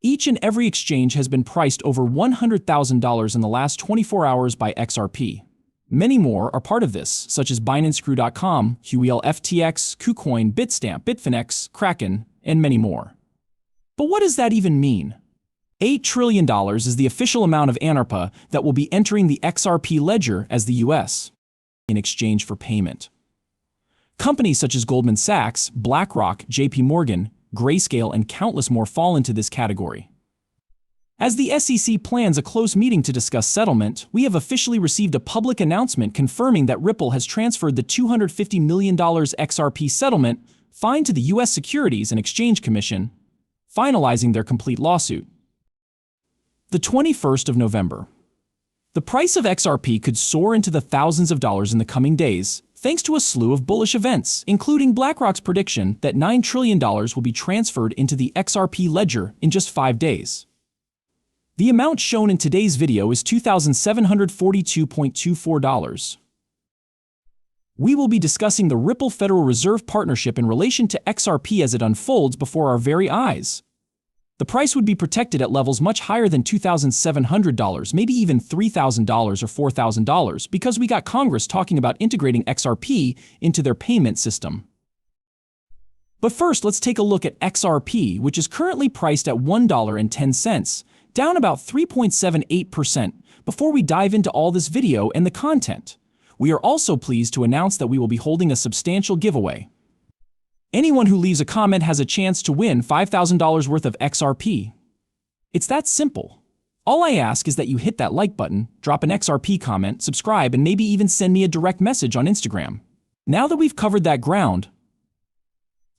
Each and every exchange has been priced over $100,000 in the last 24 hours by XRP. Many more are part of this, such as BinanceCrew.com, Us.Thankx, KuCoin, Bitstamp, Bitfinex, Kraken, and many more. But what does that even mean? $8 trillion is the official amount of ANRPA that will be entering the XRP ledger as the US in exchange for payment. Companies such as Goldman Sachs, BlackRock, JP Morgan, Grayscale, and countless more fall into this category. As the SEC plans a close meeting to discuss settlement, we have officially received a public announcement confirming that Ripple has transferred the $250 million XRP settlement fine to the U.S. Securities and Exchange Commission, finalizing their complete lawsuit. The 21st of November. The price of XRP could soar into the thousands of dollars in the coming days, thanks to a slew of bullish events, including BlackRock's prediction that $9 trillion will be transferred into the XRP ledger in just 5 days. The amount shown in today's video is $2,742.24. We will be discussing the Ripple Federal Reserve partnership in relation to XRP as it unfolds before our very eyes. The price would be protected at levels much higher than $2,700, maybe even $3,000 or $4,000, because we got Congress talking about integrating XRP into their payment system. But first, let's take a look at XRP, which is currently priced at $1.10, down about 3.78%. Before we dive into all this video and the content, we are also pleased to announce that we will be holding a substantial giveaway. Anyone who leaves a comment has a chance to win $5,000 worth of XRP. It's that simple. All I ask is that you hit that like button, drop an XRP comment, subscribe, and maybe even send me a direct message on Instagram. Now that we've covered that ground,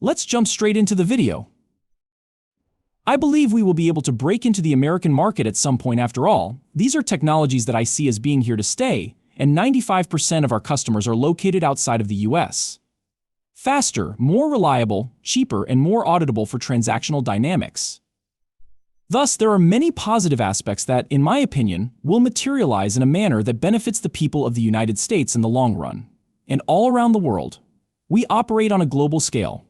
let's jump straight into the video. I believe we will be able to break into the American market at some point. After all, these are technologies that I see as being here to stay, and 95% of our customers are located outside of the US. Faster, more reliable, cheaper, and more auditable for transactional dynamics. Thus, there are many positive aspects that, in my opinion, will materialize in a manner that benefits the people of the United States in the long run. And all around the world, we operate on a global scale.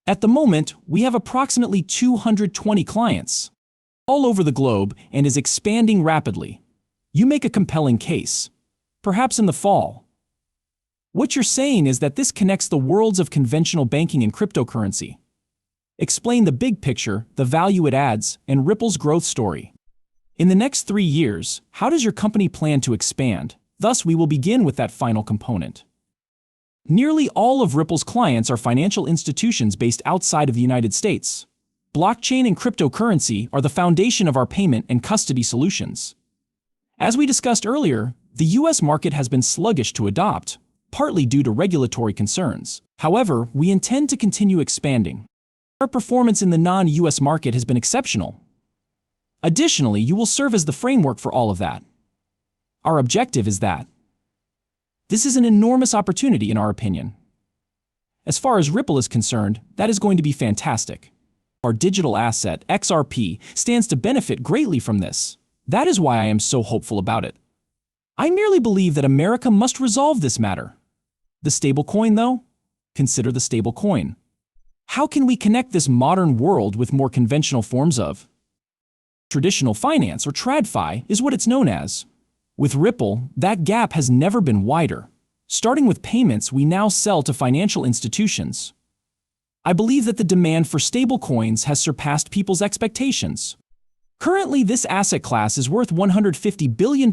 At the moment, we have approximately 220 clients all over the globe and is expanding rapidly. You make a compelling case. Perhaps in the fall. What you're saying is that this connects the worlds of conventional banking and cryptocurrency. Explain the big picture, the value it adds, and Ripple's growth story. In the next 3 years, how does your company plan to expand? Thus, we will begin with that final component. Nearly all of Ripple's clients are financial institutions based outside of the United States. Blockchain and cryptocurrency are the foundation of our payment and custody solutions. As we discussed earlier, the US market has been sluggish to adopt, partly due to regulatory concerns. However, we intend to continue expanding. Our performance in the non-US market has been exceptional. Additionally, you will serve as the framework for all of that. Our objective is that this is an enormous opportunity in our opinion. As far as Ripple is concerned, that is going to be fantastic. Our digital asset, XRP, stands to benefit greatly from this. That is why I am so hopeful about it. I merely believe that America must resolve this matter. The stablecoin, though? Consider the stablecoin. How can we connect this modern world with more conventional forms of traditional finance, or TradFi is what it's known as? With Ripple, that gap has never been wider. Starting with payments, we now sell to financial institutions. I believe that the demand for stablecoins has surpassed people's expectations. Currently, this asset class is worth $150 billion.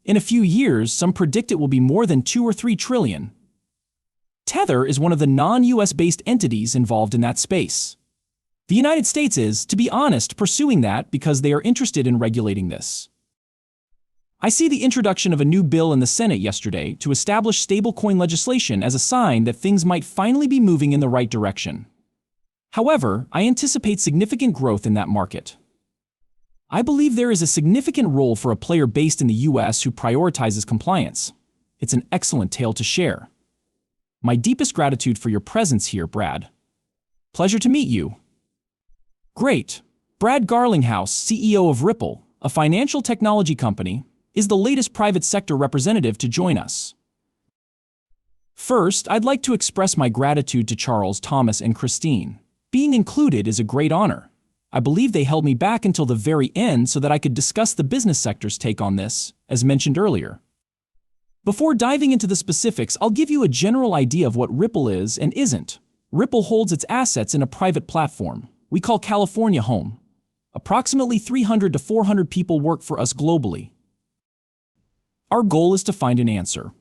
In a few years, some predict it will be more than 2 or 3 trillion. Tether is one of the non-US based entities involved in that space. The United States is, to be honest, pursuing that because they are interested in regulating this. I see the introduction of a new bill in the Senate yesterday to establish stablecoin legislation as a sign that things might finally be moving in the right direction. However, I anticipate significant growth in that market. I believe there is a significant role for a player based in the US who prioritizes compliance. It's an excellent tale to share. My deepest gratitude for your presence here, Brad. Pleasure to meet you. Great. Brad Garlinghouse, CEO of Ripple, a financial technology company, is the latest private sector representative to join us. First, I'd like to express my gratitude to Charles, Thomas, and Christine. Being included is a great honor. I believe they held me back until the very end so that I could discuss the business sector's take on this, as mentioned earlier. Before diving into the specifics, I'll give you a general idea of what Ripple is and isn't. Ripple holds its assets in a private platform we call California home. Approximately 300 to 400 people work for us globally. Our goal is to find an answer.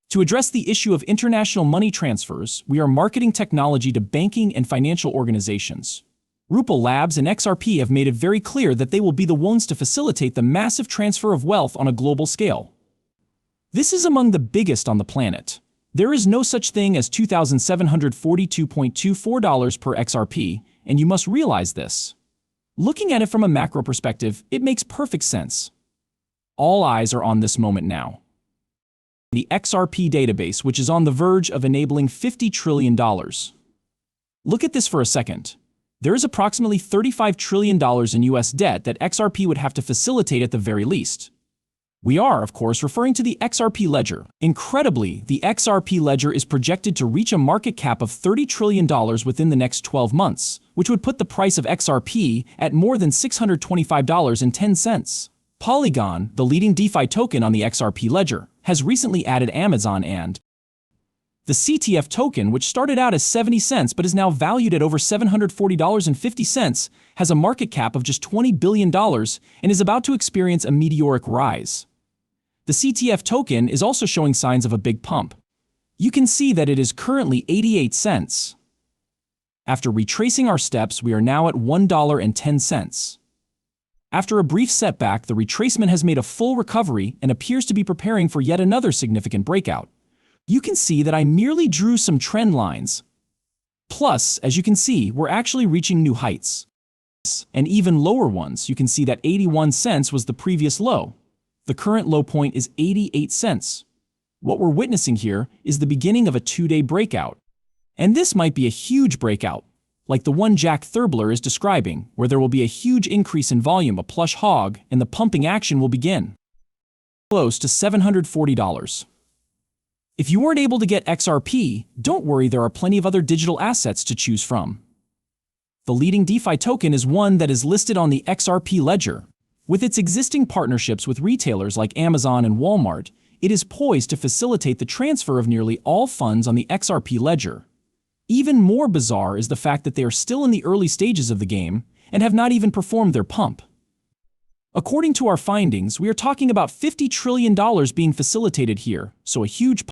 To address the issue of international money transfers, we are marketing technology to banking and financial organizations. Ripple Labs and XRP have made it very clear that they will be the ones to facilitate the massive transfer of wealth on a global scale. This is among the biggest on the planet. There is no such thing as $2,742.24 per XRP, and you must realize this. Looking at it from a macro perspective, it makes perfect sense. All eyes are on this moment now. The XRP database, which is on the verge of enabling $50 trillion. Look at this for a second. There is approximately $35 trillion in US debt that XRP would have to facilitate at the very least. We are, of course, referring to the XRP ledger. Incredibly, the XRP ledger is projected to reach a market cap of $30 trillion within the next 12 months, which would put the price of XRP at more than $625.10. Polygon, the leading DeFi token on the XRP ledger, has recently added Amazon and the CTF token, which started out as 70 cents but is now valued at over $740.50, has a market cap of just $20 billion and is about to experience a meteoric rise. The CTF token is also showing signs of a big pump. You can see that it is currently 88 cents. After retracing our steps, we are now at $1.10. After a brief setback, the retracement has made a full recovery and appears to be preparing for yet another significant breakout. You can see that I merely drew some trend lines. Plus, as you can see, we're actually reaching new heights. And even lower ones. You can see that 81 cents was the previous low. The current low point is 88 cents. What we're witnessing here is the beginning of a two-day breakout. And this might be a huge breakout, like the one Jack Thurbler is describing, where there will be a huge increase in volume, a plush hog, and the pumping action will begin. Close to $740. If you weren't able to get XRP, don't worry, there are plenty of other digital assets to choose from. The leading DeFi token is one that is listed on the XRP ledger. With its existing partnerships with retailers like Amazon and Walmart, it is poised to facilitate the transfer of nearly all funds on the XRP ledger. Even more bizarre is the fact that they are still in the early stages of the game and have not even performed their pump. According to our findings, we are talking about $50 trillion being facilitated here, so a huge